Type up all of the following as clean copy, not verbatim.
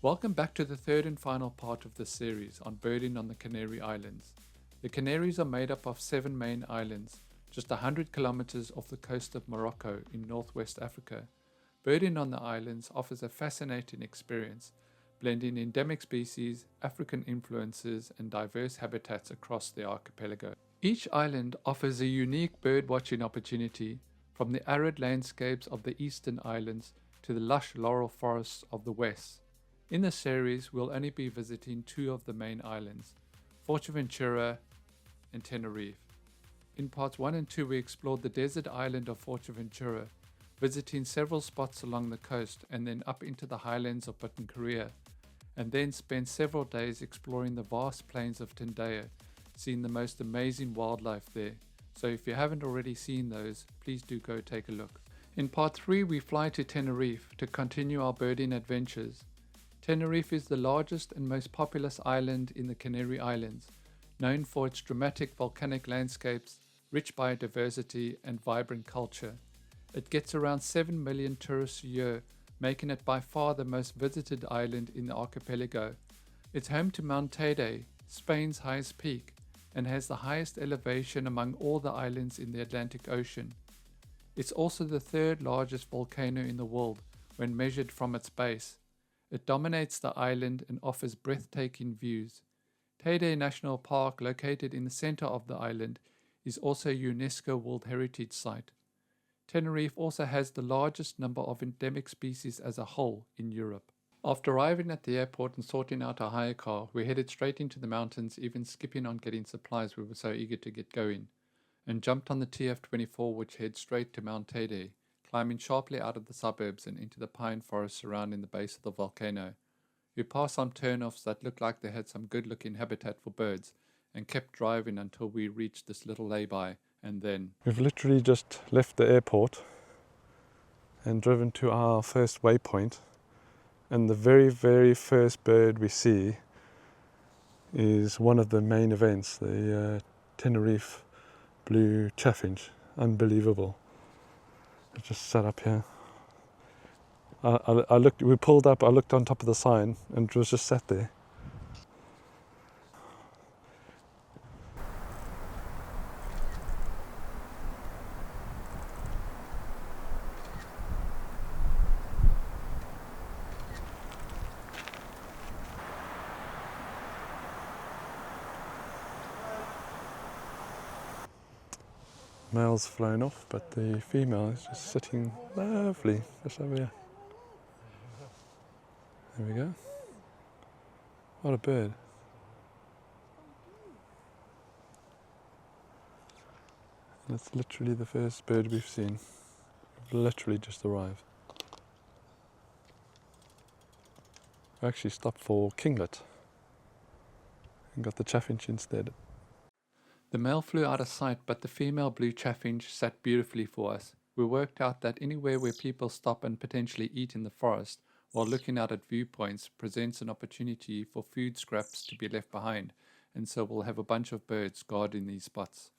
Welcome back to the third and final part of this series on birding on the Canary Islands. The Canaries are made up of 7 main islands, just 100 kilometers off the coast of Morocco in northwest Africa. Birding on the islands offers a fascinating experience, blending endemic species, African influences, and diverse habitats across the archipelago. Each island offers a unique bird watching opportunity, from the arid landscapes of the eastern islands to the lush laurel forests of the west. In this series, we'll only be visiting 2 of the main islands, Fuerteventura and Tenerife. In parts 1 and 2, we explored the desert island of Fuerteventura, visiting several spots along the coast and then up into the highlands of Canary, and then spent several days exploring the vast plains of Tenerife, seeing the most amazing wildlife there. So if you haven't already seen those, please do go take a look. In part 3, we fly to Tenerife to continue our birding adventures. Tenerife is the largest and most populous island in the Canary Islands, known for its dramatic volcanic landscapes, rich biodiversity, and vibrant culture. It gets around 7 million tourists a year, making it by far the most visited island in the archipelago. It's home to Mount Teide, Spain's highest peak, and has the highest elevation among all the islands in the Atlantic Ocean. It's also the 3rd largest volcano in the world when measured from its base. It dominates the island and offers breathtaking views. Teide National Park, located in the center of the island, is also a UNESCO World Heritage Site. Tenerife also has the largest number of endemic species as a whole in Europe. After arriving at the airport and sorting out our hire car, we headed straight into the mountains, even skipping on getting supplies, we were so eager to get going, and jumped on the TF-24, which heads straight to Mount Teide, climbing sharply out of the suburbs and into the pine forest surrounding the base of the volcano. We passed some turnoffs that looked like they had some good looking habitat for birds, and kept driving until we reached this little lay-by, and then... We've literally just left the airport and driven to our first waypoint, and the very first bird we see is one of the main events, the Tenerife blue chaffinch. Unbelievable. It just sat up here. I looked. We pulled up. I looked on top of the sign, and it was just sat there. Male's flown off, but the female is just sitting lovely just over here. There we go. What a bird. And it's literally the first bird we've seen. We've literally just arrived. We actually stopped for Kinglet and got the chaffinch instead. The male flew out of sight, but the female blue chaffinch sat beautifully for us. We worked out that anywhere where people stop and potentially eat in the forest while looking out at viewpoints presents an opportunity for food scraps to be left behind, and so we'll have a bunch of birds guarding these spots.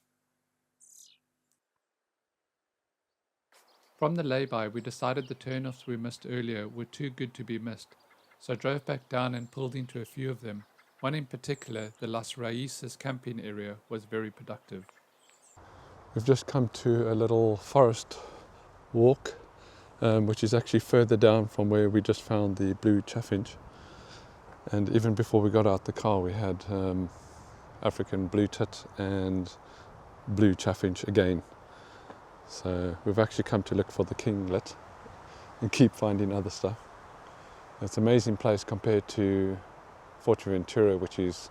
From the lay-by, we decided the turnoffs we missed earlier were too good to be missed, so drove back down and pulled into a few of them. One in particular, the Las Lajas camping area, was very productive. We've just come to a little forest walk, which is actually further down from where we just found the blue chaffinch. And even before we got out the car, we had African blue tit and blue chaffinch again. So we've actually come to look for the kinglet and keep finding other stuff. It's an amazing place compared to Fuerteventura, which is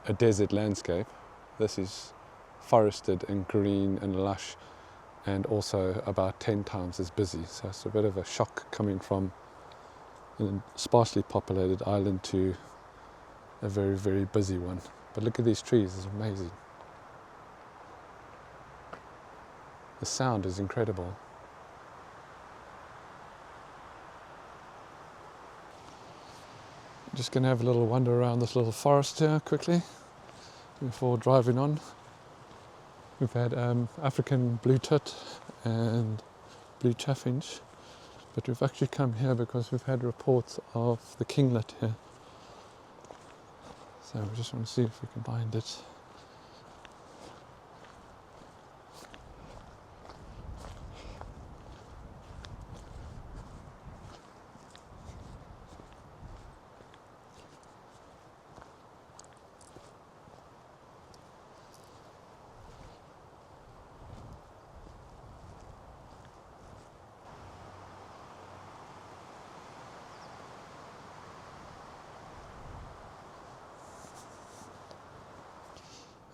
a desert landscape. This is forested and green and lush, and also about 10 times as busy. So it's a bit of a shock coming from a sparsely populated island to a very busy one. But look at these trees, it's amazing. The sound is incredible. Just going to have a little wander around this little forest here quickly before driving on. We've had African blue tit and blue chaffinch But we've actually come here because we've had reports of the kinglet here. So we just want to see if we can find it.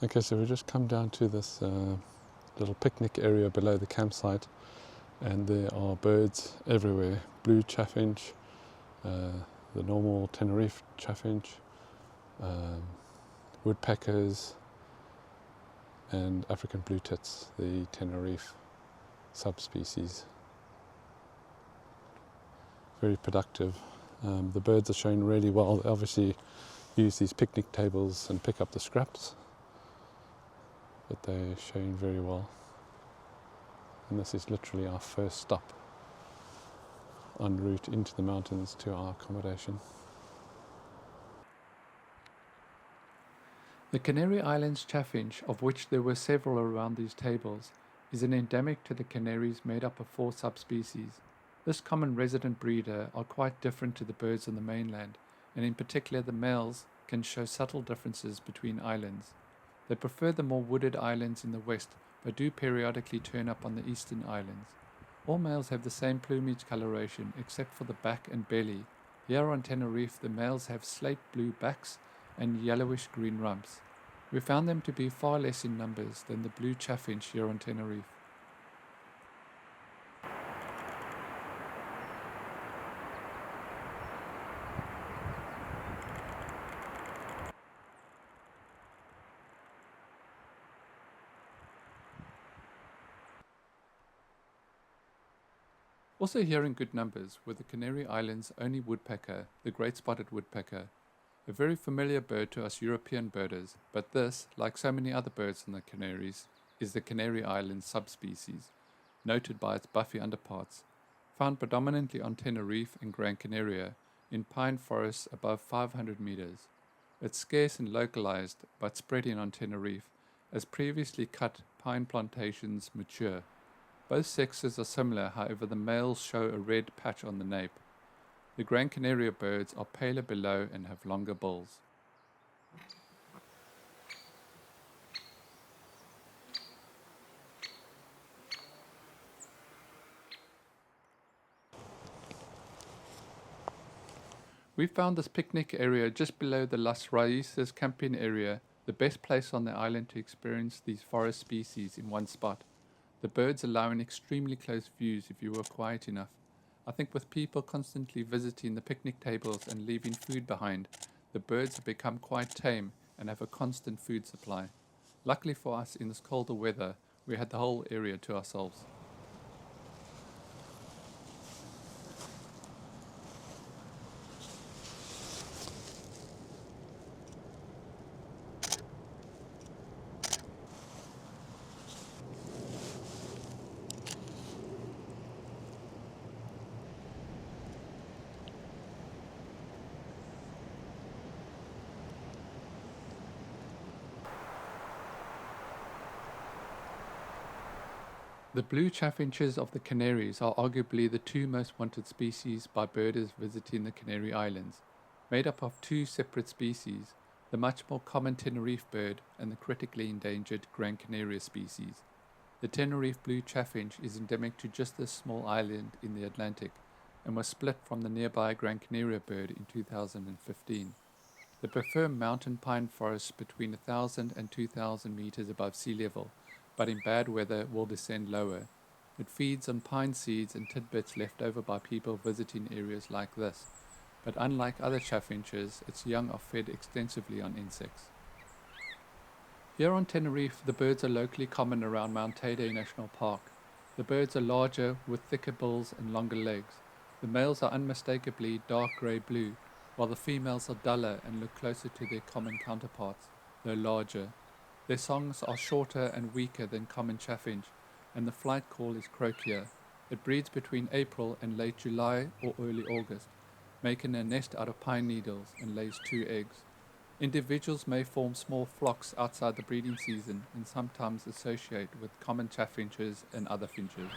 Okay, so we just come down to this little picnic area below the campsite, and there are birds everywhere. Blue chaffinch, the normal Tenerife chaffinch, woodpeckers, and African blue tits, the Tenerife subspecies. Very productive. The birds are showing really well. They obviously use these picnic tables and pick up the scraps, but they're showing very well. And this is literally our first stop en route into the mountains to our accommodation. The Canary Islands chaffinch, of which there were several around these tables, is an endemic to the Canaries made up of 4 subspecies. This common resident breeder are quite different to the birds on the mainland, and in particular the males can show subtle differences between islands. They prefer the more wooded islands in the west, but do periodically turn up on the eastern islands. All males have the same plumage coloration except for the back and belly. Here on Tenerife the males have slate blue backs and yellowish green rumps. We found them to be far less in numbers than the blue chaffinch here on Tenerife. Also here in good numbers were the Canary Islands' only woodpecker, the great spotted woodpecker. A very familiar bird to us European birders, but this, like so many other birds on the Canaries, is the Canary Islands subspecies, noted by its buffy underparts, found predominantly on Tenerife and Gran Canaria, in pine forests above 500 meters. It's scarce and localized, but spreading on Tenerife, as previously cut pine plantations mature. Both sexes are similar, however the males show a red patch on the nape. The Gran Canaria birds are paler below and have longer bills. We found this picnic area just below the Las Lajas camping area, the best place on the island to experience these forest species in one spot. The birds allowing extremely close views if you were quiet enough. I think with people constantly visiting the picnic tables and leaving food behind, the birds have become quite tame and have a constant food supply. Luckily for us in this colder weather, we had the whole area to ourselves. The blue chaffinches of the Canaries are arguably the 2 most wanted species by birders visiting the Canary Islands, made up of 2 separate species, the much more common Tenerife bird and the critically endangered Gran Canaria species. The Tenerife blue chaffinch is endemic to just this small island in the Atlantic and was split from the nearby Gran Canaria bird in 2015. They prefer mountain pine forests between 1,000 and 2,000 meters above sea level, but in bad weather will descend lower. It feeds on pine seeds and tidbits left over by people visiting areas like this, but unlike other chaffinches, its young are fed extensively on insects. Here on Tenerife, the birds are locally common around Mount Teide National Park. The birds are larger, with thicker bills and longer legs. The males are unmistakably dark grey-blue, while the females are duller and look closer to their common counterparts, though larger. Their songs are shorter and weaker than common chaffinch, and the flight call is croakier. It breeds between April and late July or early August, making a nest out of pine needles and lays 2 eggs. Individuals may form small flocks outside the breeding season and sometimes associate with common chaffinches and other finches.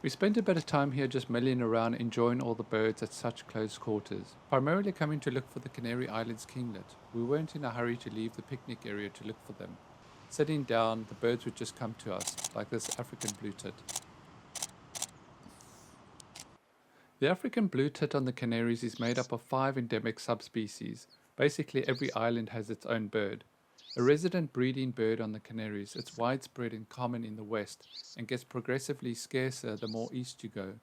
We spent a bit of time here just milling around enjoying all the birds at such close quarters, primarily coming to look for the Canary Islands kinglet. We weren't in a hurry to leave the picnic area to look for them. Sitting down, the birds would just come to us, like this African blue tit. The African blue tit on the Canaries is made up of 5 endemic subspecies. Basically every island has its own bird. A resident breeding bird on the Canaries, it's widespread and common in the west and gets progressively scarcer the more east you go.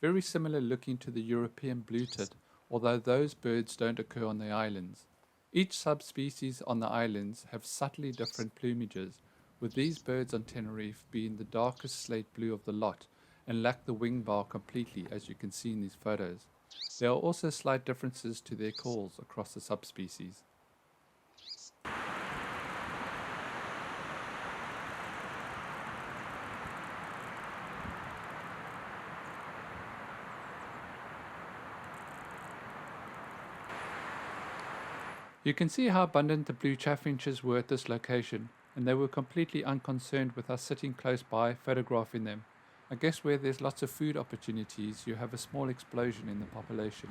Very similar looking to the European blue tit, although those birds don't occur on the islands. Each subspecies on the islands have subtly different plumages, with these birds on Tenerife being the darkest slate blue of the lot and lack the wing bar completely, as you can see in these photos. There are also slight differences to their calls across the subspecies. You can see how abundant the blue chaffinches were at this location, and they were completely unconcerned with us sitting close by photographing them. I guess where there's lots of food opportunities, you have a small explosion in the population.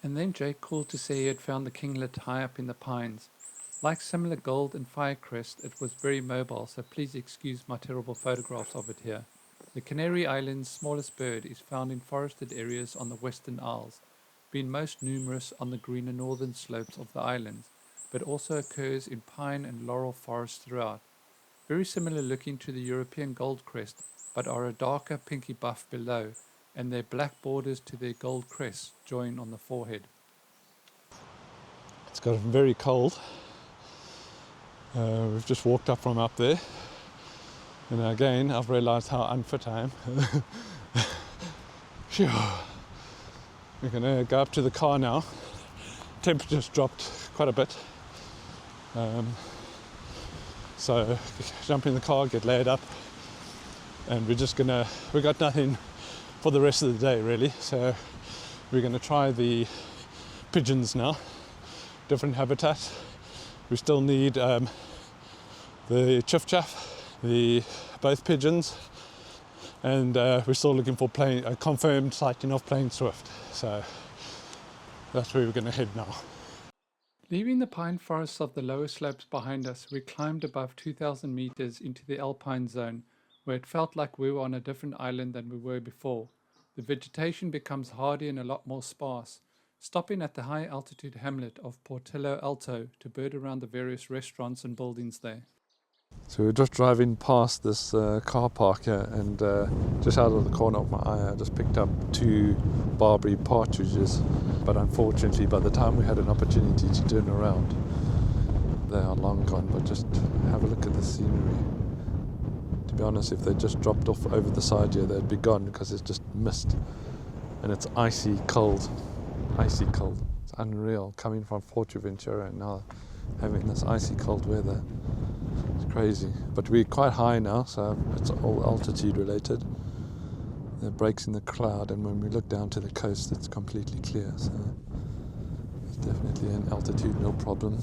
And then Jake called to say he had found the kinglet high up in the pines. Like similar gold and firecrest, it was very mobile, so please excuse my terrible photographs of it here. The Canary Islands' smallest bird is found in forested areas on the Western Isles, being most numerous on the greener northern slopes of the islands, but also occurs in pine and laurel forests throughout. Very similar looking to the European goldcrest, but are a darker pinky buff below, and their black borders to their gold crests join on the forehead. It's got very cold. We've just walked up from up there, and again I've realised how unfit I am. Phew. We're going to go up to the car now. Temperature's dropped quite a bit, so jump in the car, get laid up, and we got nothing for the rest of the day really, so we're going to try the pigeons now. Different habitat. We still need the Chaffinch, both pigeons, and we're still looking for a confirmed sighting of plain swift, so that's where we're going to head now. Leaving the pine forests of the lower slopes behind us, we climbed above 2,000 meters into the alpine zone, where it felt like we were on a different island than we were before. The vegetation becomes hardy and a lot more sparse, stopping at the high altitude hamlet of Portillo Alto to bird around the various restaurants and buildings there. So we're just driving past this car park here, and just out of the corner of my eye I just picked up 2 Barbary partridges, but unfortunately by the time we had an opportunity to turn around they are long gone. But just have a look at the scenery. To be honest, if they just dropped off over the side here they'd be gone, because it's just mist and it's icy cold. icy cold. It's unreal coming from Fuerteventura and now having this icy cold weather. It's crazy. But we're quite high now, so it's all altitude related. There are breaks in the cloud, and when we look down to the coast, it's completely clear. So it's definitely an altitudinal problem.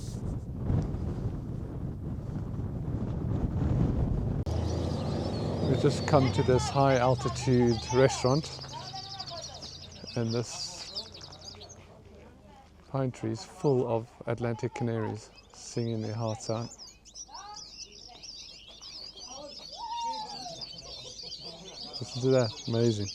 We've just come to this high altitude restaurant, and this pine tree is full of Atlantic canaries singing their hearts out. Listen to that, amazing.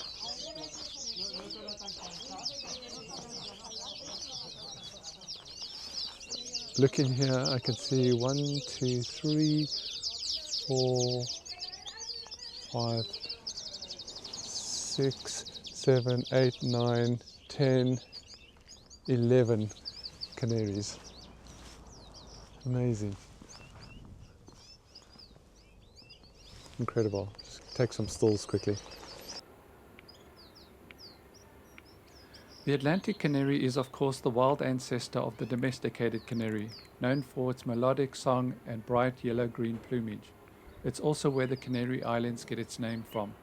Looking here, I can see 1, 2, 3, 4, 5, 6, 7, 8, 9, 10, 11 canaries. Amazing. Incredible. Just take some stills quickly. The Atlantic canary is of course the wild ancestor of the domesticated canary, known for its melodic song and bright yellow-green plumage. It's also where the Canary Islands get its name from.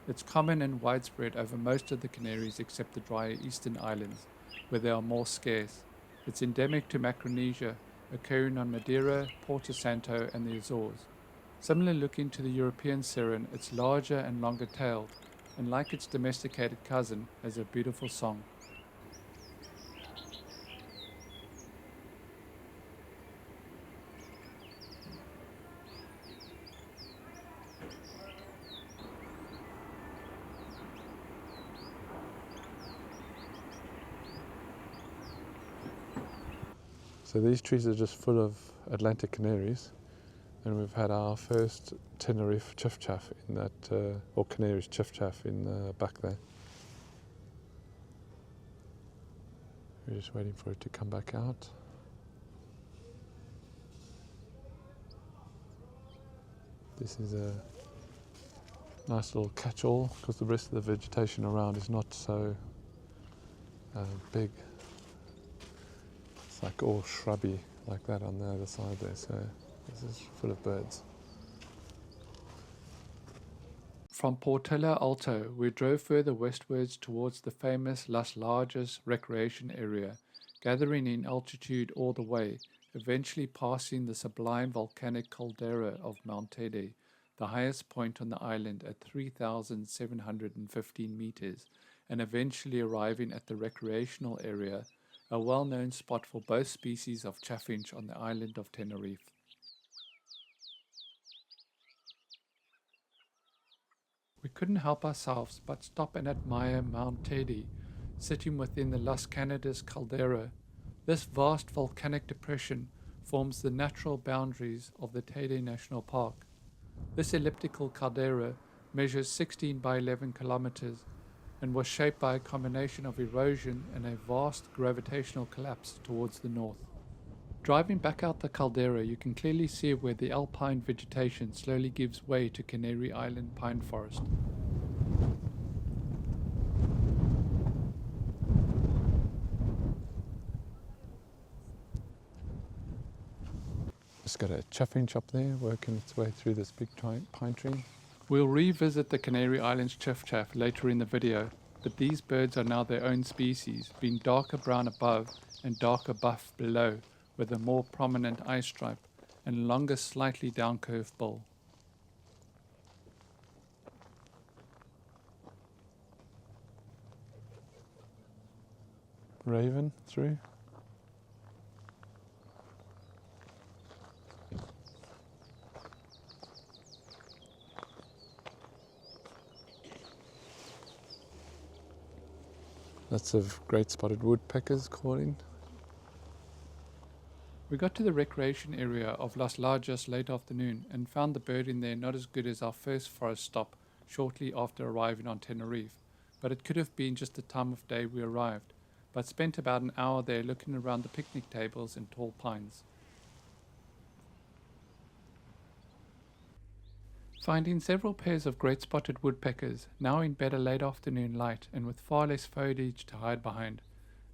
It's common and widespread over most of the Canaries except the drier eastern islands, where they are more scarce. It's endemic to Micronesia, occurring on Madeira, Porto Santo and the Azores. Similar looking to the European Siren, it's larger and longer tailed, and like its domesticated cousin, has a beautiful song. So these trees are just full of Atlantic canaries, and we've had our first Tenerife Chaffinch in that, or Canary's Chaffinch in the back there. We're just waiting for it to come back out. This is a nice little catch-all because the rest of the vegetation around is not so big. It's like all shrubby like that on the other side there, so this is full of birds. From Portola Alto, we drove further westwards towards the famous Las Lajas recreation area, gathering in altitude all the way, eventually passing the sublime volcanic caldera of Mount Tede, the highest point on the island at 3,715 meters, and eventually arriving at the recreational area, a well-known spot for both species of chaffinch on the island of Tenerife. We couldn't help ourselves but stop and admire Mount Tede, sitting within the Las Canadas caldera. This vast volcanic depression forms the natural boundaries of the Tede National Park. This elliptical caldera measures 16 by 11 kilometers and was shaped by a combination of erosion and a vast gravitational collapse towards the north. Driving back out the caldera, you can clearly see where the alpine vegetation slowly gives way to Canary Island pine forest. Just got a chaffinch up there working its way through this big pine tree. We'll revisit the Canary Islands chaffinch later in the video, but these birds are now their own species, being darker brown above and darker buff below, with a more prominent eye stripe and longer slightly down-curved bill. Raven through. Lots of great spotted woodpeckers calling. We got to the recreation area of Las Lajas late afternoon and found the birding there not as good as our first forest stop shortly after arriving on Tenerife, but it could have been just the time of day we arrived, but spent about an hour there looking around the picnic tables and tall pines. Finding several pairs of great spotted woodpeckers, now in better late afternoon light and with far less foliage to hide behind.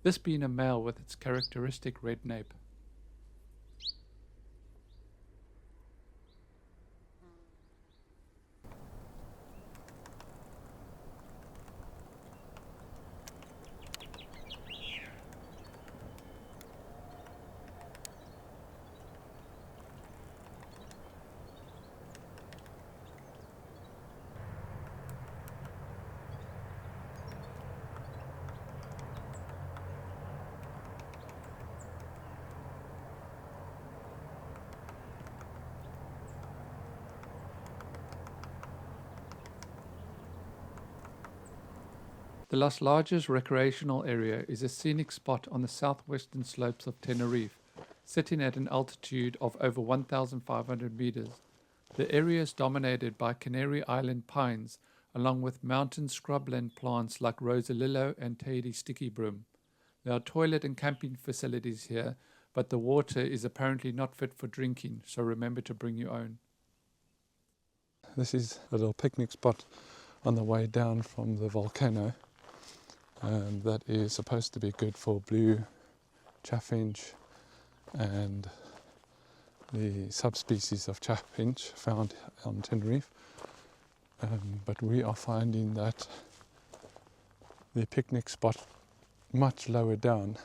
this being a male with its characteristic red nape. The Las Lajas recreational area is a scenic spot on the southwestern slopes of Tenerife, sitting at an altitude of over 1,500 meters. The area is dominated by Canary Island pines, along with mountain scrubland plants like rosalillo and Tahiti sticky broom. There are toilet and camping facilities here, but the water is apparently not fit for drinking, so remember to bring your own. This is a little picnic spot on the way down from the volcano. That is supposed to be good for blue chaffinch and the subspecies of chaffinch found on Tenerife. But we are finding that the picnic spot much lower down,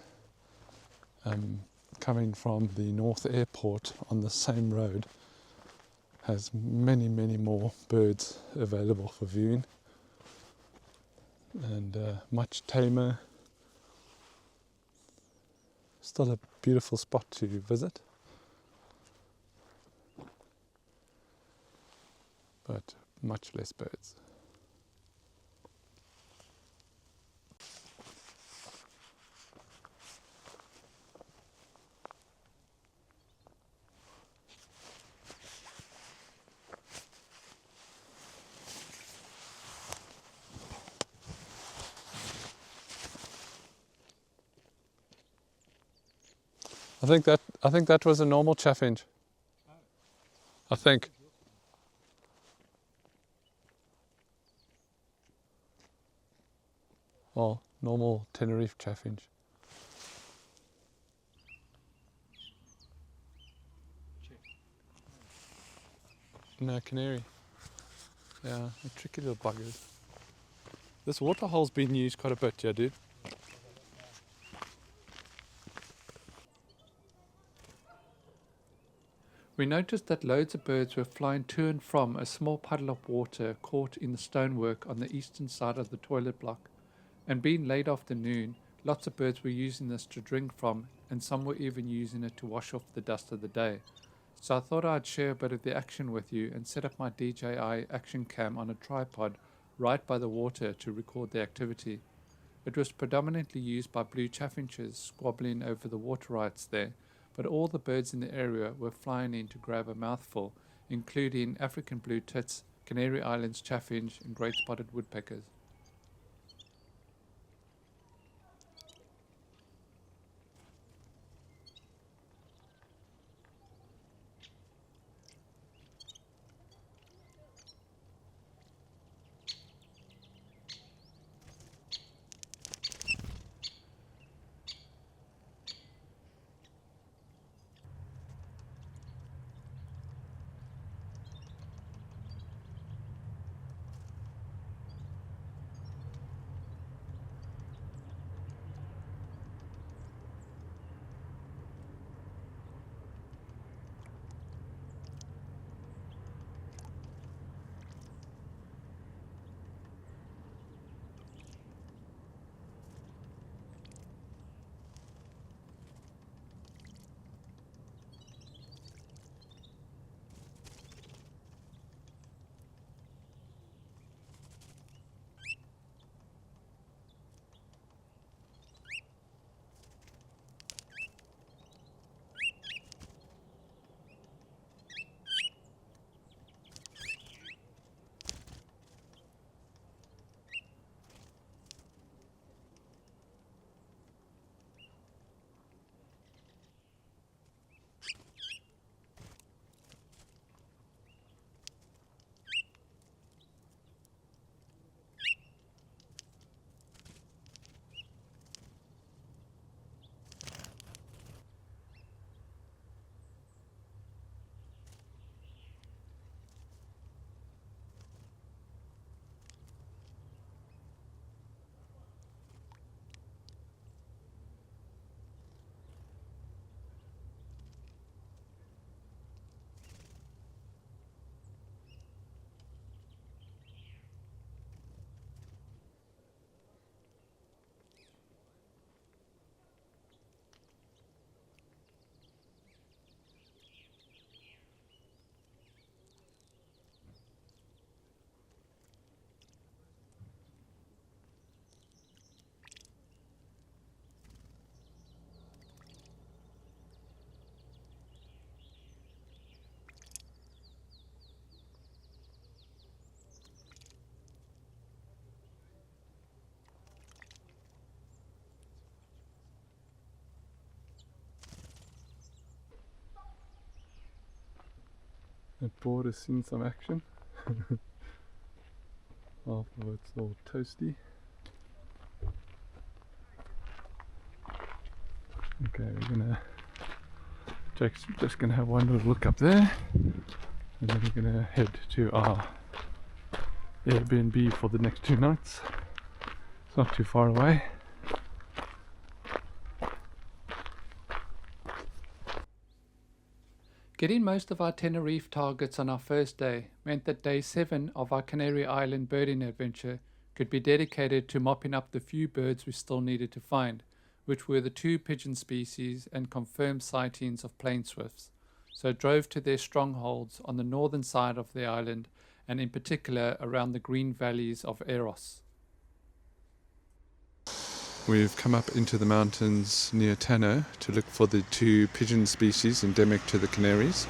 coming from the North Airport on the same road, has many more birds available for viewing. And much tamer. Still a beautiful spot to visit, but much less birds. I think that was a normal chaffinch. I think. Well, normal Tenerife chaffinch. No, canary. Yeah, the tricky little buggers. This water hole's been used quite a bit, yeah, dude. We noticed that loads of birds were flying to and from a small puddle of water caught in the stonework on the eastern side of the toilet block. And being late afternoon, lots of birds were using this to drink from, and some were even using it to wash off the dust of the day. So I thought I'd share a bit of the action with you and set up my DJI action cam on a tripod right by the water to record the activity. It was predominantly used by blue chaffinches squabbling over the water rights there, but all the birds in the area were flying in to grab a mouthful, including African blue tits, Canary Islands chaffinch, and great spotted woodpeckers. That board has seen some action. Half of it's all toasty. Okay, Jake's just gonna have one little look up there, and then we're gonna head to our Airbnb for the next 2 nights. It's not too far away. Getting most of our Tenerife targets on our first day meant that day 7 of our Canary Island birding adventure could be dedicated to mopping up the few birds we still needed to find, which were the 2 pigeon species and confirmed sightings of plain swifts. So drove to their strongholds on the northern side of the island, and in particular around the green valleys of Eros. We've come up into the mountains near Tanner to look for the 2 pigeon species endemic to the Canaries.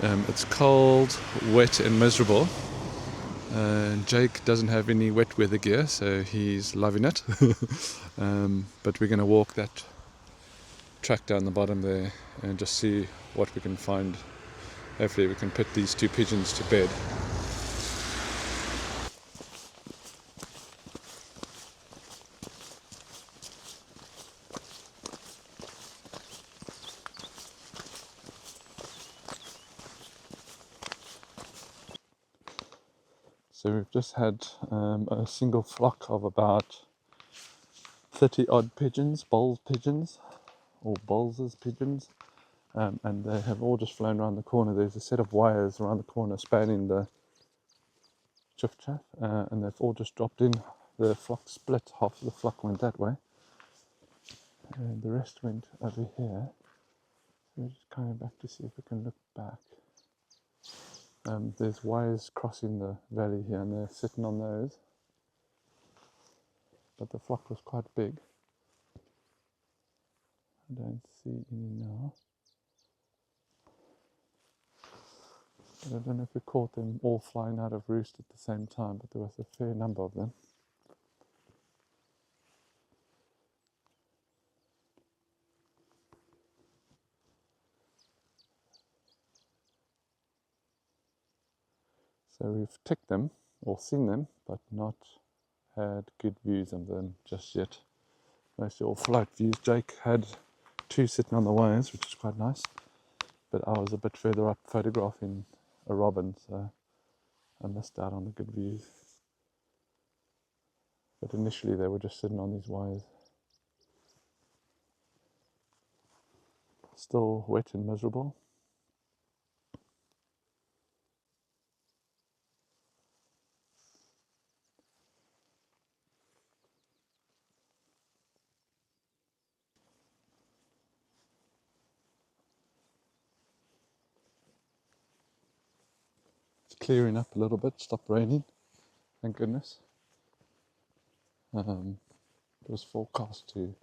It's cold, wet and miserable. Jake doesn't have any wet weather gear, so he's loving it. But we're going to walk that track down the bottom there and just see what we can find. Hopefully we can put these 2 pigeons to bed. So we've just had a single flock of about 30 odd pigeons, Bolle pigeons, or Bolles pigeons, and they have all just flown around the corner. There's a set of wires around the corner spanning the Chaffinch, and they've all just dropped in. The flock split, half of the flock went that way, and the rest went over here. So we're just coming back to see if we can look back. There's wires crossing the valley here, and they're sitting on those. But the flock was quite big. I don't see any now. But I don't know if we caught them all flying out of roost at the same time, but there was a fair number of them. So we've ticked them, or seen them, but not had good views of them just yet. Mostly all flight views. Jake had 2 sitting on the wires, which is quite nice, but I was a bit further up photographing a robin, so I missed out on the good views. But initially they were just sitting on these wires. Still wet and miserable. Clearing up a little bit, stopped raining, thank goodness. It was forecast to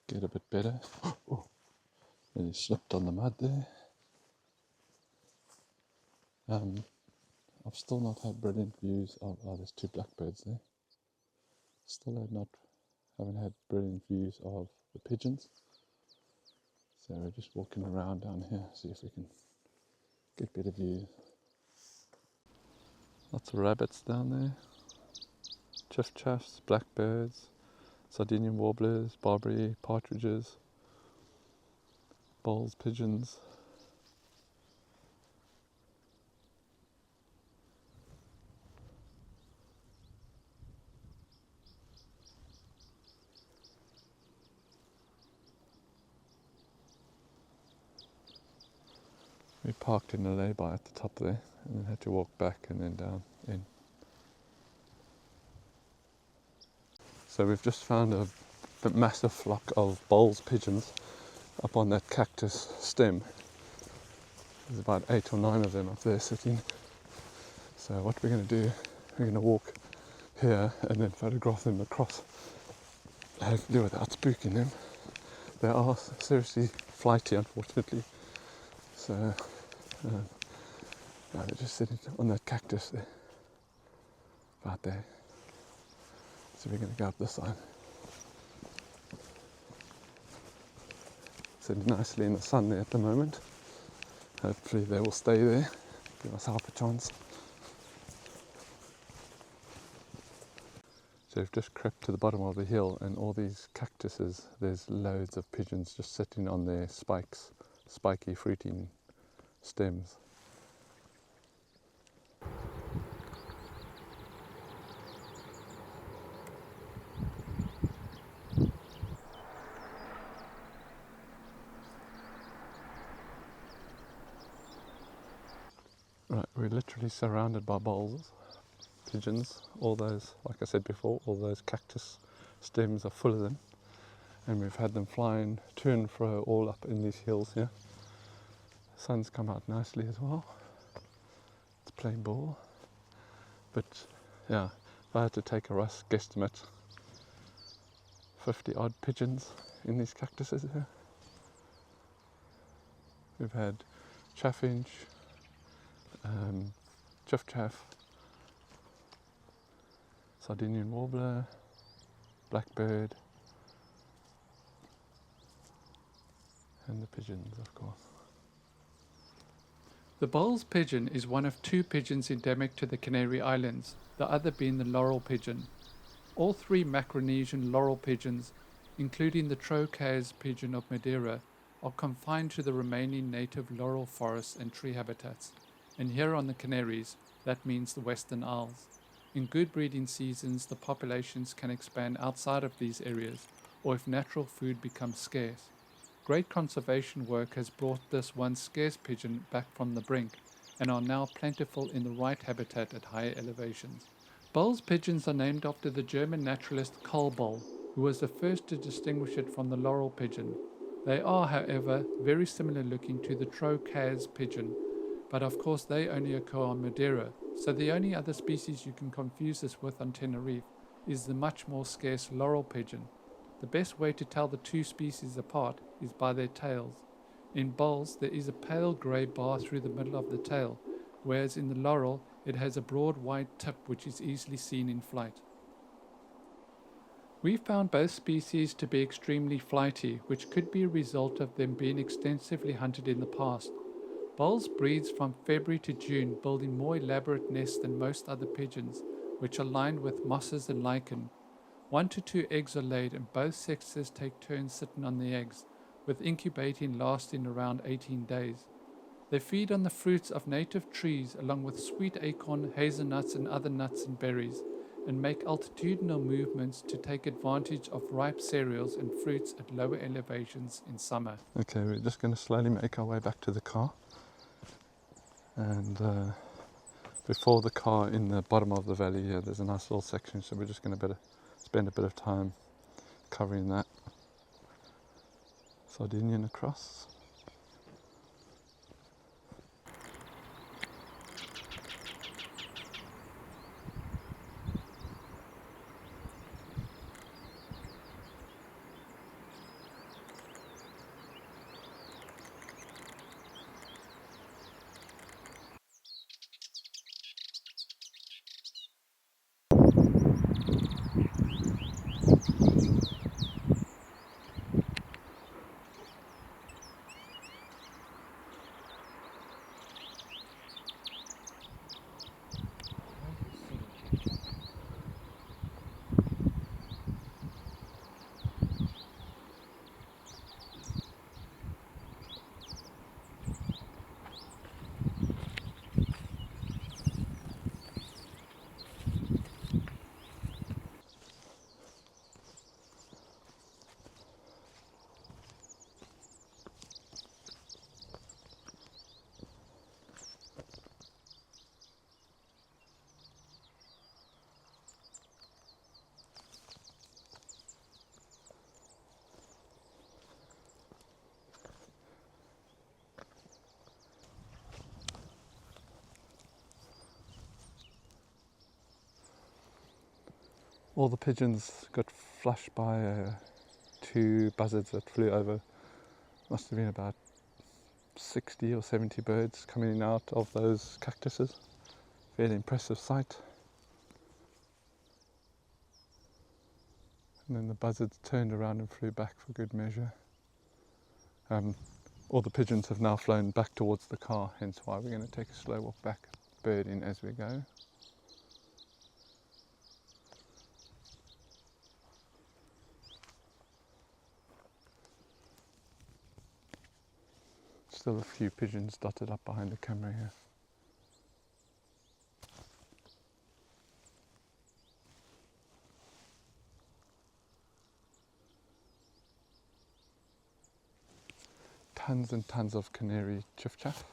get a bit better. Oh, and he slipped on the mud there. I've still not had brilliant views of, there's 2 blackbirds there. Haven't had brilliant views of the pigeons. So we're just walking around down here, see if we can get better views. Lots of rabbits down there, chiffchaffs, blackbirds, Sardinian Warblers, Barbary, partridges, Bolle pigeons. We parked in a lay-by at the top there and then had to walk back and then down in. So we've just found a massive flock of Bolle pigeons up on that cactus stem. There's about 8 or 9 of them up there sitting. So what we're going to do, we're going to walk here and then photograph them across, hopefully without spooking them. They are seriously flighty, unfortunately. So they're just sitting on that cactus there, about there. So we're going to go up this side. Sitting nicely in the sun there at the moment. Hopefully they will stay there, give us half a chance. So we've just crept to the bottom of the hill, and all these cactuses, there's loads of pigeons just sitting on their spikes, spiky fruiting stems. Right, we're literally surrounded by bowls, pigeons, all those, like I said before, all those cactus stems are full of them, and we've had them flying to and fro all up in these hills here. The sun's come out nicely as well. It's playing ball, but yeah, if I had to take a rough guesstimate, 50 odd pigeons in these cactuses here. We've had chaffinch, chaff, Sardinian Warbler, Blackbird, and the pigeons, of course. The Bolle's pigeon is one of two pigeons endemic to the Canary Islands, the other being the Laurel Pigeon. All three Micronesian Laurel Pigeons, including the Trocas pigeon of Madeira, are confined to the remaining native laurel forests and tree habitats, and here on the Canaries, that means the Western Isles. In good breeding seasons, the populations can expand outside of these areas, or if natural food becomes scarce. Great conservation work has brought this once scarce pigeon back from the brink, and are now plentiful in the right habitat at higher elevations. Bolle's pigeons are named after the German naturalist Carl Bolle, who was the first to distinguish it from the laurel pigeon. They are, however, very similar looking to the Trocas pigeon, but of course they only occur on Madeira, so the only other species you can confuse this with on Tenerife is the much more scarce laurel pigeon. The best way to tell the two species apart is by their tails. In Bolle's there is a pale grey bar through the middle of the tail, whereas in the laurel it has a broad white tip which is easily seen in flight. We found both species to be extremely flighty, which could be a result of them being extensively hunted in the past. Bolle's breeds from February to June, building more elaborate nests than most other pigeons, which are lined with mosses and lichen. 1 to 2 eggs are laid, and both sexes take turns sitting on the eggs, with incubating lasting around 18 days. They feed on the fruits of native trees along with sweet acorn, hazelnuts and other nuts and berries, and make altitudinal movements to take advantage of ripe cereals and fruits at lower elevations in summer. Okay, we're just going to slowly make our way back to the car, and before the car, in the bottom of the valley here, there's a nice little section, so we're just going to spend a bit of time covering that. Sardinian across. All the pigeons got flushed by 2 buzzards that flew over. Must have been about 60 or 70 birds coming in and out of those cactuses. Fairly impressive sight. And then the buzzards turned around and flew back for good measure. all the pigeons have now flown back towards the car, hence why we're going to take a slow walk back, birding as we go. Still a few pigeons dotted up behind the camera here. Tons and tons of canary chiff-chaff.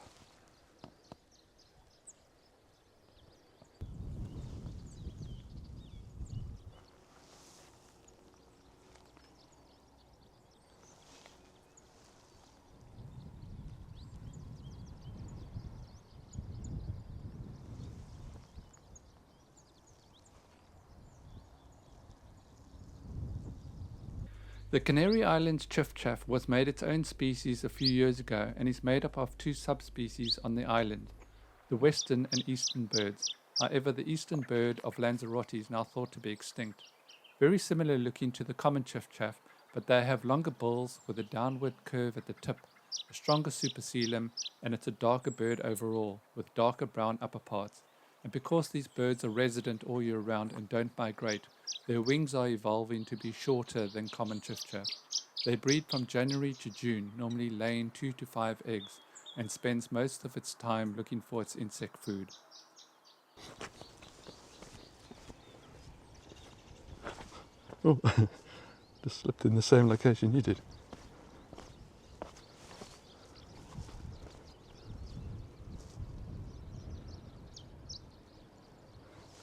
The Canary Islands chiff-chaff was made its own species a few years ago and is made up of two subspecies on the island, the western and eastern birds. However, the eastern bird of Lanzarote is now thought to be extinct. Very similar looking to the common chiff-chaff, but they have longer bills with a downward curve at the tip, a stronger supercoelum, and it's a darker bird overall, with darker brown upper parts. And because these birds are resident all year round and don't migrate, their wings are evolving to be shorter than common chiff-chaff. They breed from January to June, normally laying 2 to 5 eggs, and spends most of its time looking for its insect food. Oh, just slipped in the same location you did.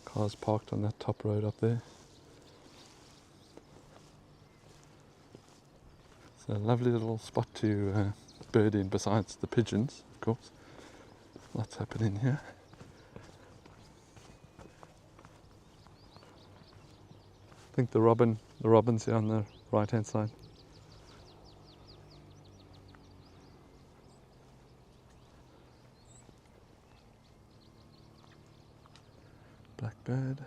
Cars parked on that top road up there. It's a lovely little spot to bird in besides the pigeons, of course. Lots happening here. I think the robin's here on the right hand side. Blackbird.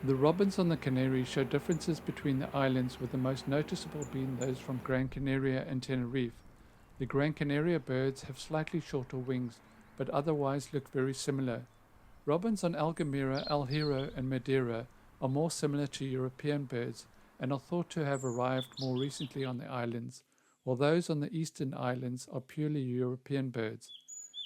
The robins on the Canary show differences between the islands, with the most noticeable being those from Gran Canaria and Tenerife. The Gran Canaria birds have slightly shorter wings, but otherwise look very similar. Robins on Algamira, El Hierro and Madeira are more similar to European birds and are thought to have arrived more recently on the islands, while those on the eastern islands are purely European birds.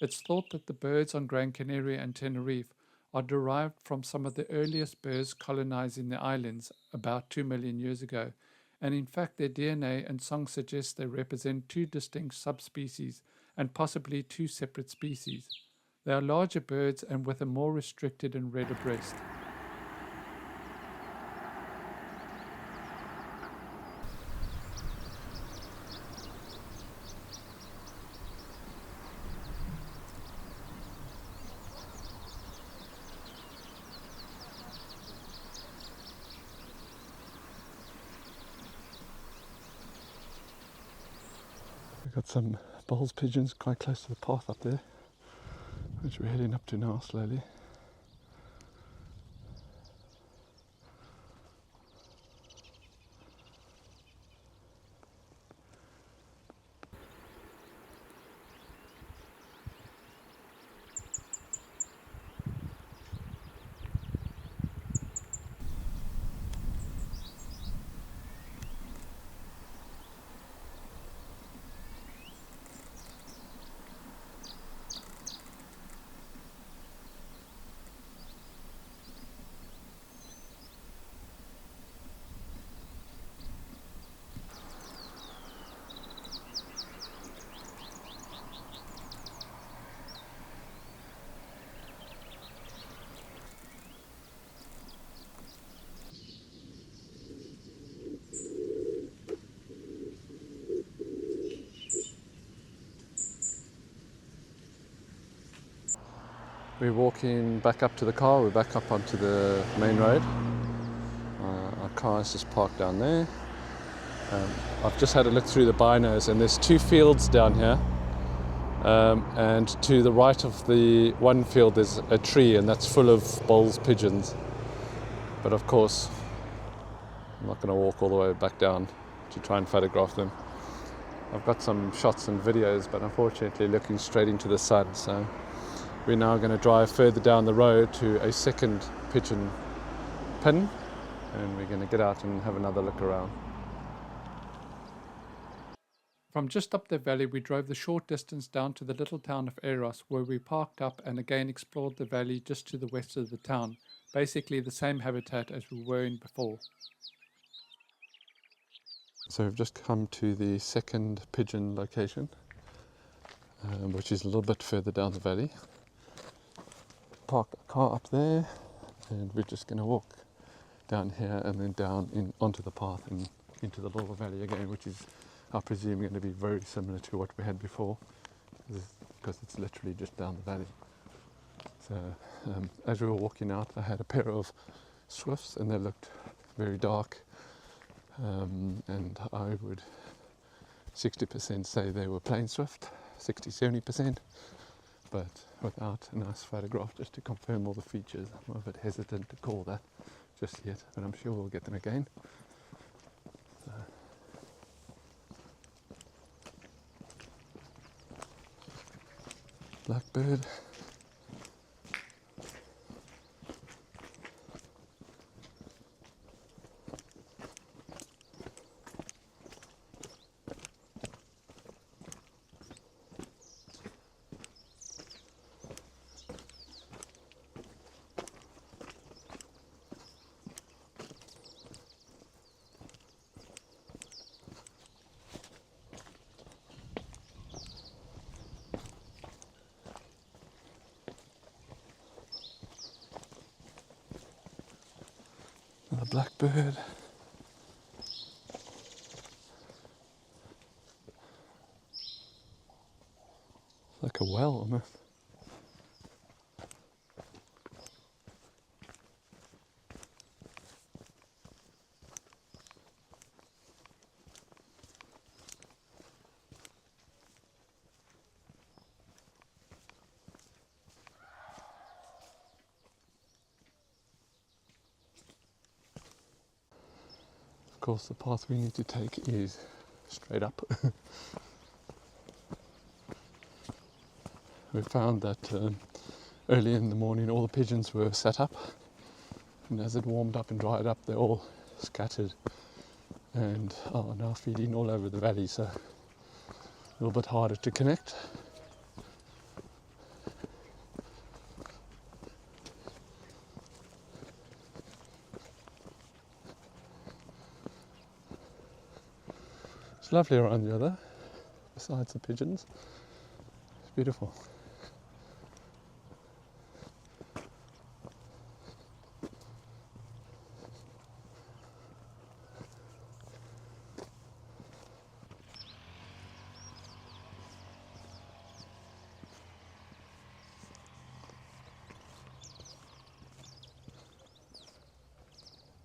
It's thought that the birds on Gran Canaria and Tenerife are derived from some of the earliest birds colonizing the islands about 2 million years ago, and in fact their DNA and song suggest they represent two distinct subspecies and possibly two separate species. They are larger birds and with a more restricted and redder breast. We've got some Bolle pigeons quite close to the path up there, which we're heading up to now slowly. We're walking back up to the car, we're back up onto the main road. Our car is just parked down there. I've just had a look through the binos and there's two fields down here. And to the right of the one field there's a tree and that's full of Bolle pigeons. But of course, I'm not going to walk all the way back down to try and photograph them. I've got some shots and videos, but unfortunately looking straight into the sun, so we're now going to drive further down the road to a second pigeon pen, and we're going to get out and have another look around. From just up the valley, we drove the short distance down to the little town of Eros, where we parked up and again explored the valley just to the west of the town, basically the same habitat as we were in before. So we've just come to the second pigeon location, which is a little bit further down the valley. Park the car up there, and we're just going to walk down here and then down onto the path and into the little valley again, which is, I presume, going to be very similar to what we had before, because it's literally just down the valley. So as we were walking out, I had a pair of swifts, and they looked very dark, and I would 60% say they were plain swift, 60-70%, but without a nice photograph just to confirm all the features, I'm a bit hesitant to call that just yet, but I'm sure we'll get them again. Blackbird. Another blackbird. Like a well almost. Of course, the path we need to take is straight up. We found that early in the morning all the pigeons were set up, and as it warmed up and dried up, they all scattered and are now feeding all over the valley, so a little bit harder to connect. It's lovely around the other, besides the pigeons. It's beautiful.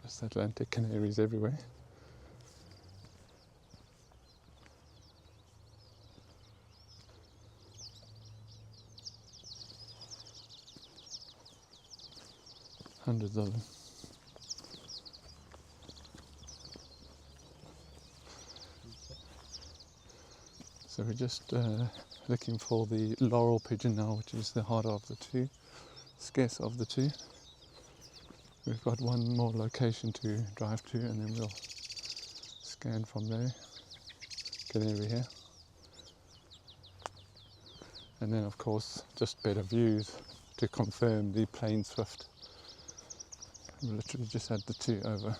There's Atlantic canaries everywhere. Hundreds of them. So we're just looking for the Laurel Pigeon now, which is the harder of the two, scarce of the two. We've got one more location to drive to, and then we'll scan from there. Canary here. And then of course just better views to confirm the plain swift. We literally just had the two over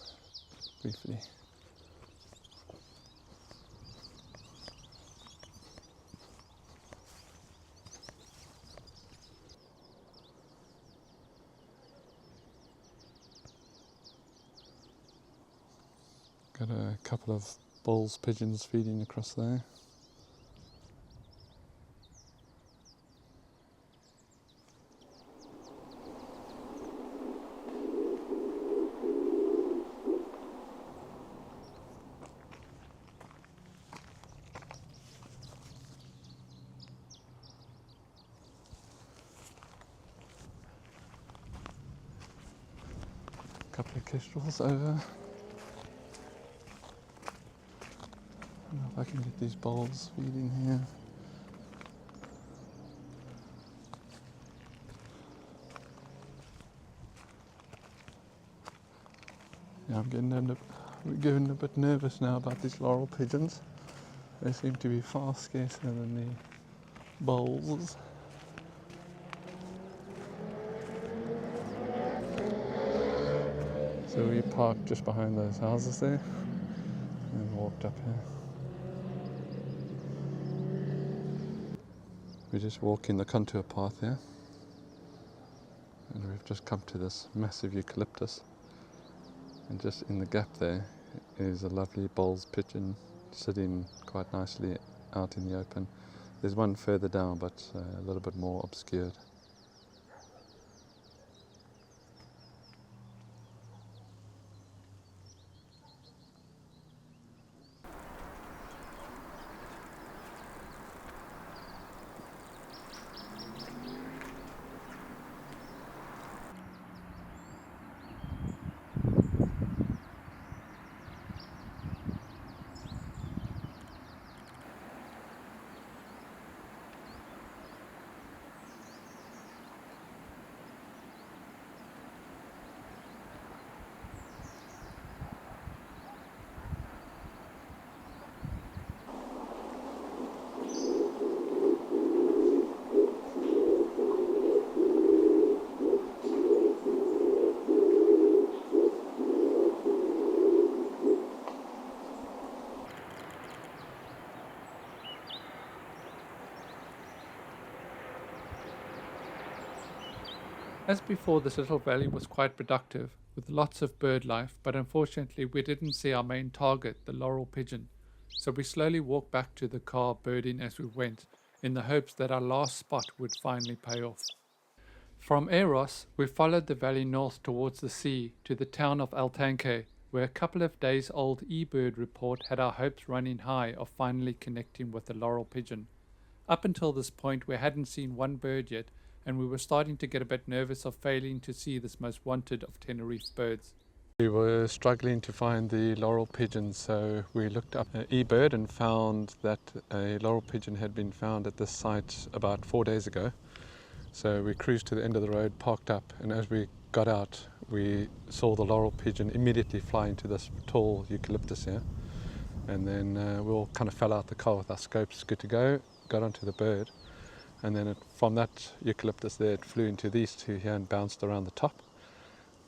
briefly. Got a couple of Bolle's pigeons feeding across there. Couple of kestrels over. if I can get these bowls feeding here. Yeah, I'm getting a bit nervous now about these Laurel pigeons. They seem to be far scarcer than the bowls. So we parked just behind those houses there and walked up here. We're just walking the contour path here, and we've just come to this massive eucalyptus, and just in the gap there is a lovely Bolle's pigeon sitting quite nicely out in the open. There's one further down, but a little bit more obscured. As before, this little valley was quite productive, with lots of bird life, but unfortunately we didn't see our main target, the Laurel pigeon, so we slowly walked back to the car birding as we went, in the hopes that our last spot would finally pay off. From Eros, we followed the valley north towards the sea to the town of Altanque, where a couple of days old eBird report had our hopes running high of finally connecting with the Laurel pigeon. Up until this point we hadn't seen one bird yet, and we were starting to get a bit nervous of failing to see this most wanted of Tenerife birds. We were struggling to find the Laurel pigeon, so we looked up eBird and found that a Laurel pigeon had been found at this site about 4 days ago. So we cruised to the end of the road, parked up, and as we got out we saw the Laurel pigeon immediately fly into this tall eucalyptus here, and then we all kind of fell out the car with our scopes good to go, got onto the bird, and then from that eucalyptus there it flew into these two here and bounced around the top,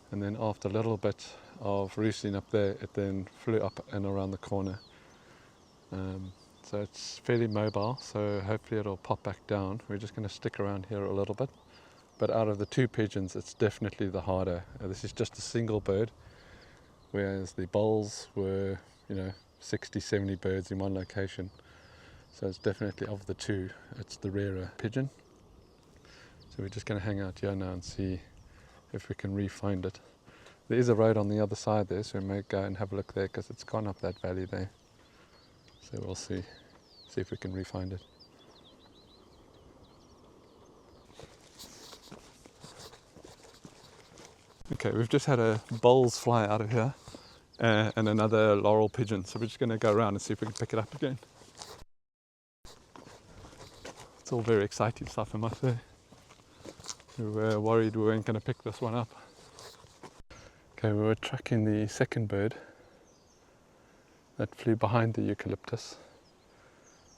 and then after a little bit of roosting up there it then flew up and around the corner. So it's fairly mobile, so hopefully it'll pop back down. We're just going to stick around here a little bit, but out of the two pigeons it's definitely the harder. This is just a single bird, whereas the Bolles were 60-70 birds in one location. So it's definitely, of the two, it's the rarer pigeon. So we're just going to hang out here now and see if we can re-find it. There is a road on the other side there, so we may go and have a look there because it's gone up that valley there. So we'll see if we can re-find it. Okay, we've just had a Bolles fly out of here and another Laurel pigeon. So we're just going to go around and see if we can pick it up again. It's all very exciting stuff, I must say. We were worried we weren't going to pick this one up. Okay, we were tracking the second bird that flew behind the eucalyptus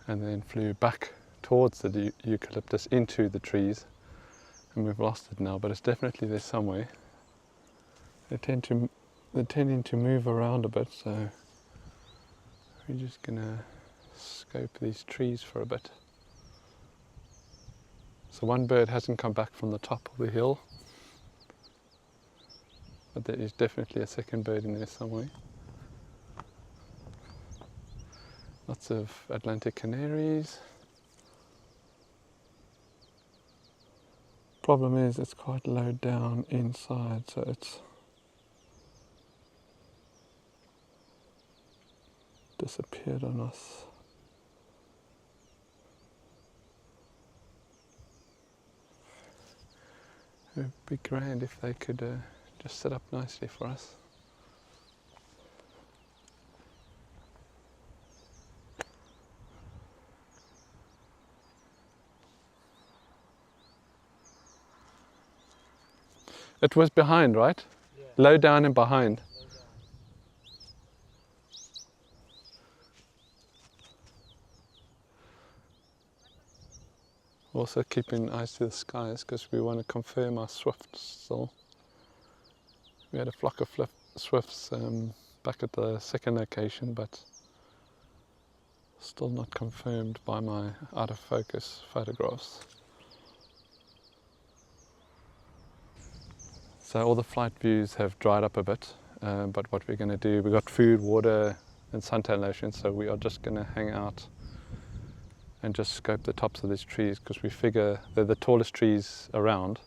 and then flew back towards the eucalyptus into the trees, and we've lost it now, but it's definitely there somewhere. They're tending to move around a bit, so we're just going to scope these trees for a bit. So one bird hasn't come back from the top of the hill, but there is definitely a second bird in there somewhere. Lots of Atlantic canaries. Problem is it's quite low down inside, so it's disappeared on us. It would be grand if they could just sit up nicely for us. It was behind, right? Yeah. Low down and behind. Low down. Also keeping eyes to the skies because we want to confirm our swifts still. We had a flock of swifts back at the second location, but still not confirmed by my out of focus photographs. So all the flight views have dried up a bit, but what we're going to do, we got food, water and suntan lotion, so we are just going to hang out and just scope the tops of these trees because we figure they're the tallest trees around,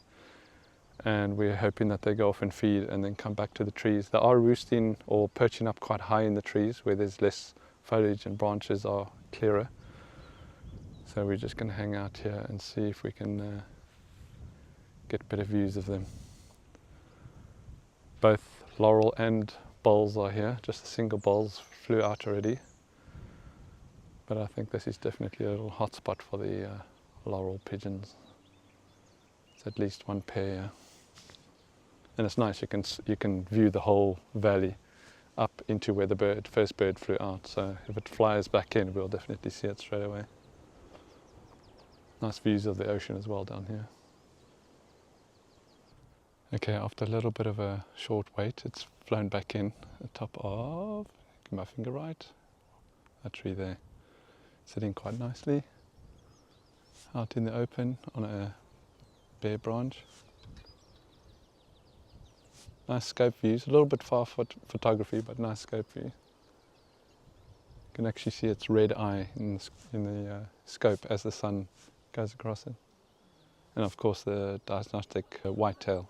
and we're hoping that they go off and feed and then come back to the trees. They are roosting or perching up quite high in the trees where there's less foliage and branches are clearer. So we're just going to hang out here and see if we can get better views of them. Both Laurel and Bolles are here, just the single Bolles flew out already. But I think this is definitely a little hot spot for the Laurel Pigeons. It's at least one pair here. And it's nice, you can view the whole valley up into where the first bird flew out. So if it flies back in, we'll definitely see it straight away. Nice views of the ocean as well down here. Okay, after a little bit of a short wait, it's flown back in at the top of, get my finger right, that tree there. Sitting quite nicely out in the open on a bare branch. Nice scope views, a little bit far photography, but nice scope view. You can actually see its red eye in the scope as the sun goes across it. And of course the diagnostic whitetail.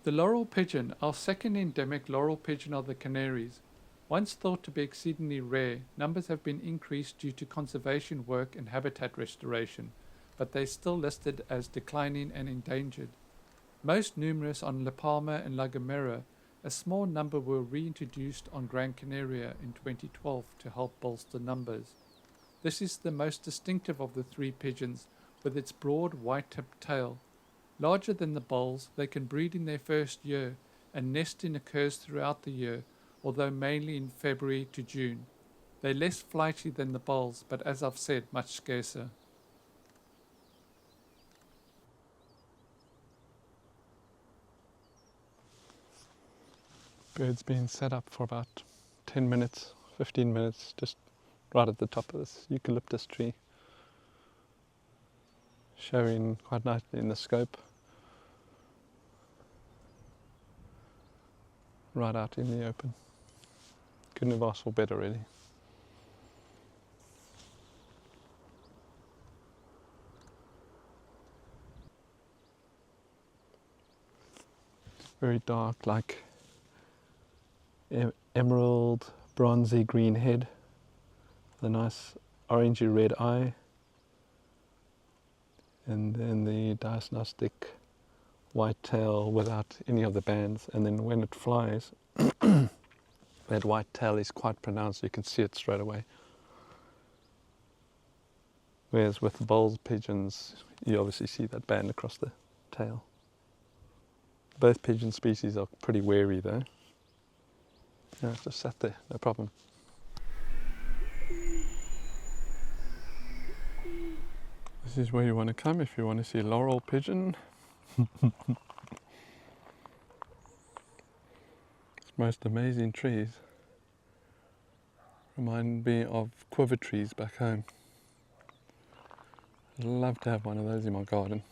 The Laurel Pigeon, our second endemic Laurel Pigeon of the Canaries, once thought to be exceedingly rare, numbers have been increased due to conservation work and habitat restoration, but they are still listed as declining and endangered. Most numerous on La Palma and La Gomera, a small number were reintroduced on Gran Canaria in 2012 to help bolster numbers. This is the most distinctive of the three pigeons, with its broad white-tipped tail. Larger than the Bolles, they can breed in their first year, and nesting occurs throughout the year, although mainly in February to June. They're less flighty than the Bolles, but as I've said, much scarcer. Bird's been set up for about 10 minutes, 15 minutes, just right at the top of this eucalyptus tree. Showing quite nicely in the scope. Right out in the open. Couldn't have asked for better, really. Very dark, like emerald, bronzy green head, the nice orangey red eye, and then the diagnostic white tail without any of the bands, and then when it flies that white tail is quite pronounced, you can see it straight away. Whereas with the Bolle pigeons you obviously see that band across the tail. Both pigeon species are pretty wary though. Yeah, it's just sat there, no problem. This is where you want to come if you want to see a Laurel pigeon. Most amazing trees. Remind me of quiver trees back home. I'd love to have one of those in my garden.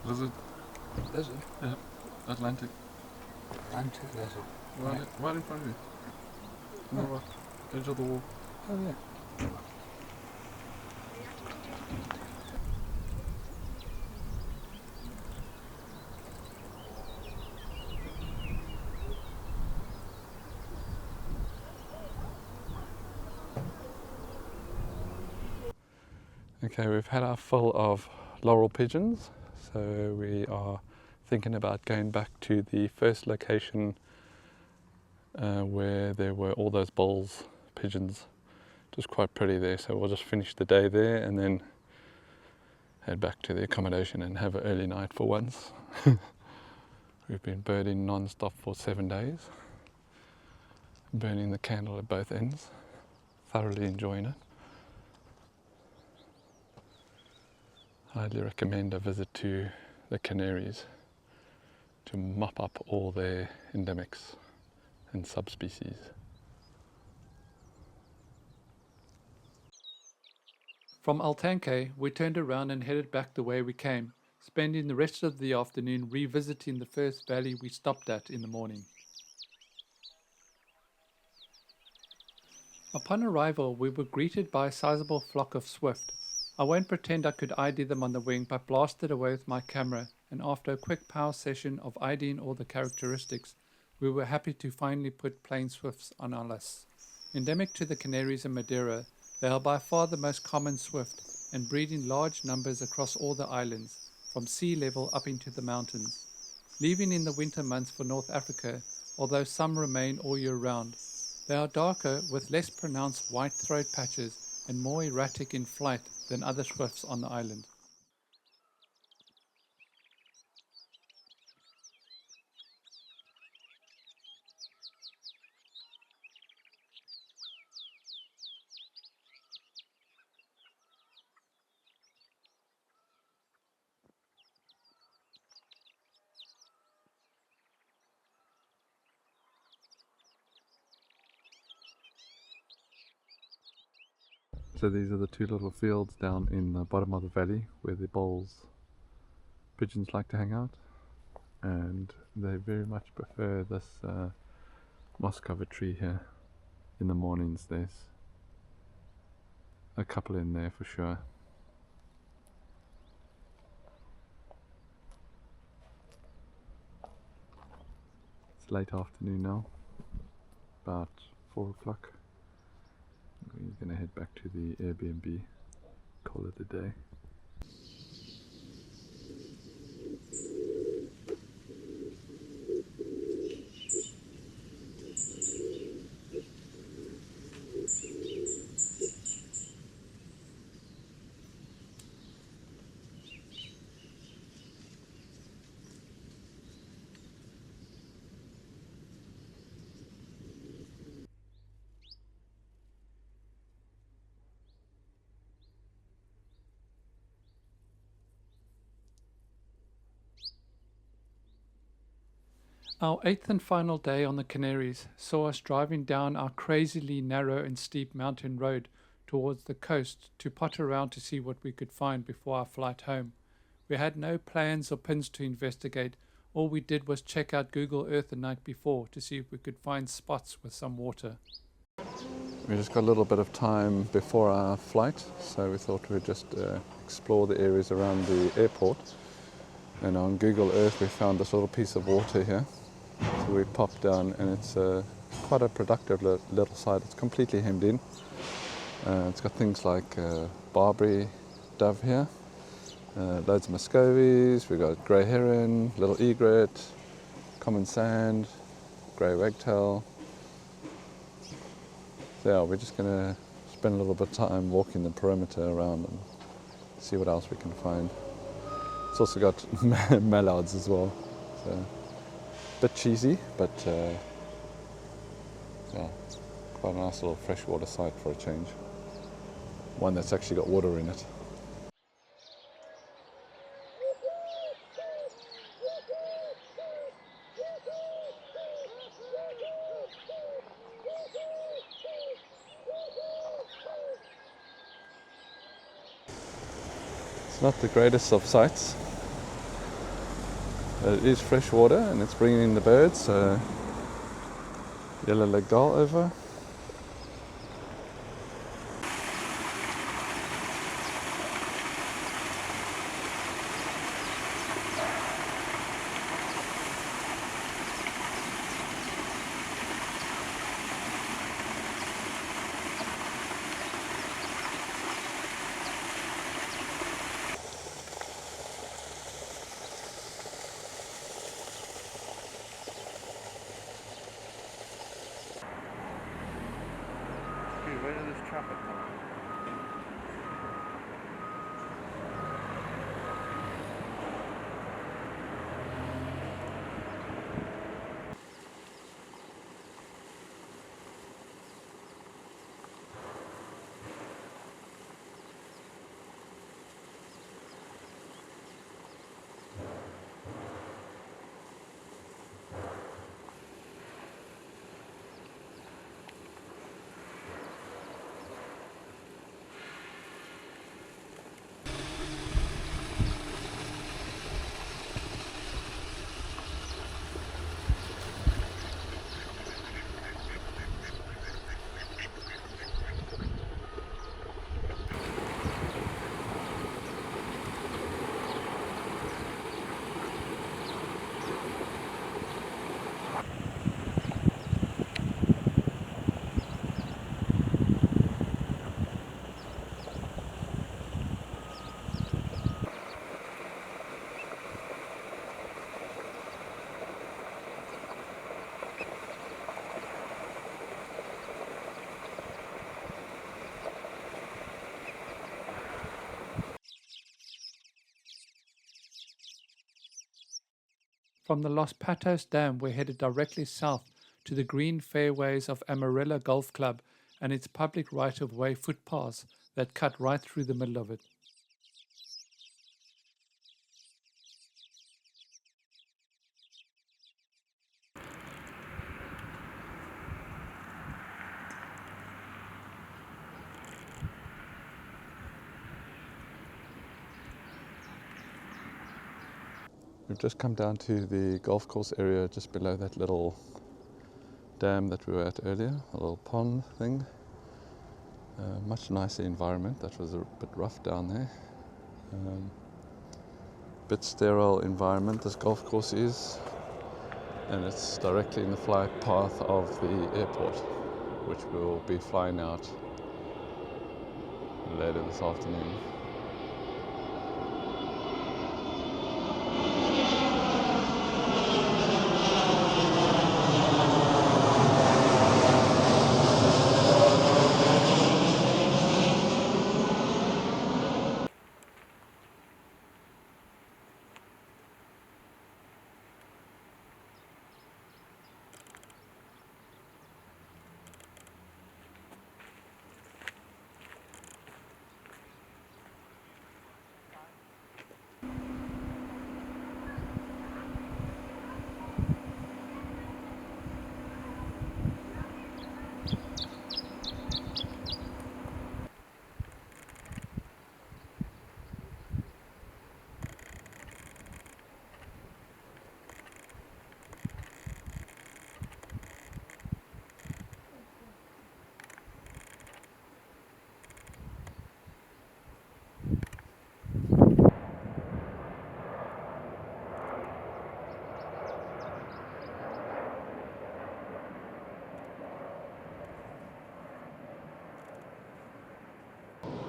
Lizard. Lizard? Yeah, Atlantic. Atlantic lizard. Right in front of you. On the right, edge of the wall. Oh yeah. Okay, we've had our fill of Laurel Pigeons, so we are thinking about going back to the first location where there were all those Bolle's pigeons. It was quite pretty there, so we'll just finish the day there and then head back to the accommodation and have an early night for once. We've been birding non-stop for 7 days, burning the candle at both ends, thoroughly enjoying it. Highly recommend a visit to the Canaries to mop up all their endemics and subspecies. From Altanque, we turned around and headed back the way we came, spending the rest of the afternoon revisiting the first valley we stopped at in the morning. Upon arrival, we were greeted by a sizable flock of swift. I won't pretend I could ID them on the wing, but blasted away with my camera, and after a quick power session of IDing all the characteristics, we were happy to finally put plain swifts on our list. Endemic to the Canaries and Madeira, they are by far the most common swift and breed in large numbers across all the islands, from sea level up into the mountains. Leaving in the winter months for North Africa, although some remain all year round, they are darker with less pronounced white throat patches and more erratic in flight than other swifts on the island. So these are the two little fields down in the bottom of the valley where the Bolle's pigeons like to hang out, and they very much prefer this moss cover tree here. In the mornings there's a couple in there for sure. It's late afternoon now, about 4 o'clock. We're going to head back to the Airbnb, call it a day. Our 8th and final day on the Canaries saw us driving down our crazily narrow and steep mountain road towards the coast to potter around to see what we could find before our flight home. We had no plans or pins to investigate. All we did was check out Google Earth the night before to see if we could find spots with some water. We just got a little bit of time before our flight, so we thought we'd just explore the areas around the airport. And on Google Earth we found this little piece of water here. So we popped down, and it's quite a productive little site. It's completely hemmed in. It's got things like Barbary dove here, loads of Muscovies, we've got grey heron, little egret, common sand, grey wagtail. So yeah, we're just going to spend a little bit of time walking the perimeter around and see what else we can find. It's also got mallards as well. So a bit cheesy, but yeah, quite a nice little freshwater site for a change. One that's actually got water in it. It's not the greatest of sights. It is fresh water and it's bringing in the birds. Yellow-legged gull over. traffic coming. From the Los Patos Dam, we're headed directly south to the green fairways of Amarilla Golf Club and its public right-of-way footpaths that cut right through the middle of it. We've just come down to the golf course area just below that little dam that we were at earlier, a little pond thing. Much nicer environment. That was a bit rough down there. Bit sterile environment this golf course is, and it's directly in the flight path of the airport, which we'll be flying out later this afternoon.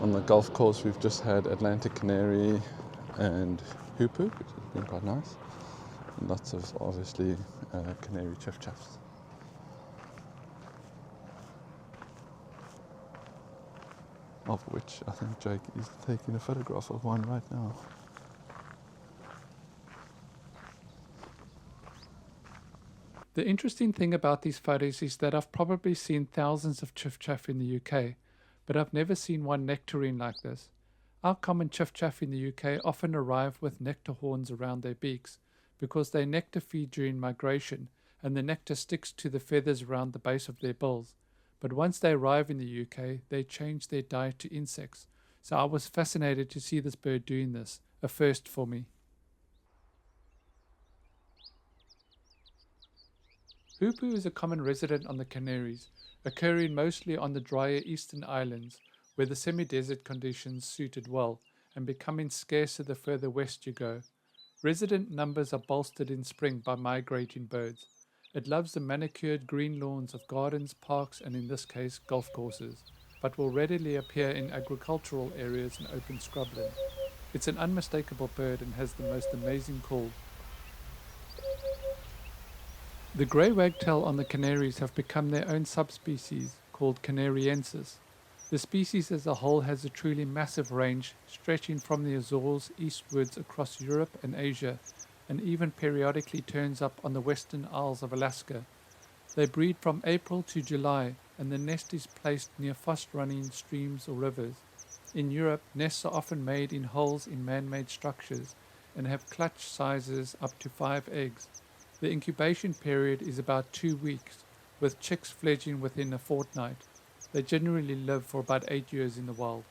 On the golf course, we've just had Atlantic Canary and Hoopoe, which has been quite nice. And lots of, obviously, Canary chiff-chaffs. Of which I think Jake is taking a photograph of one right now. The interesting thing about these photos is that I've probably seen thousands of chiff-chaff in the UK, but I've never seen one nectarine like this. Our common chiff-chaff in the UK often arrive with nectar horns around their beaks because they nectar feed during migration and the nectar sticks to the feathers around the base of their bills. But once they arrive in the UK, they change their diet to insects. So I was fascinated to see this bird doing this, a first for me. Hoopoe is a common resident on the Canaries, occurring mostly on the drier eastern islands where the semi-desert conditions suited well and becoming scarcer the further west you go. Resident numbers are bolstered in spring by migrating birds. It loves the manicured green lawns of gardens, parks and in this case golf courses, but will readily appear in agricultural areas and open scrubland. It's an unmistakable bird and has the most amazing call. The grey wagtail on the Canaries have become their own subspecies called canariensis. The species as a whole has a truly massive range, stretching from the Azores eastwards across Europe and Asia, and even periodically turns up on the western Isles of Alaska. They breed from April to July, and the nest is placed near fast-running streams or rivers. In Europe, nests are often made in holes in man-made structures and have clutch sizes up to 5 eggs. The incubation period is about 2 weeks, with chicks fledging within a fortnight. They generally live for about 8 years in the wild.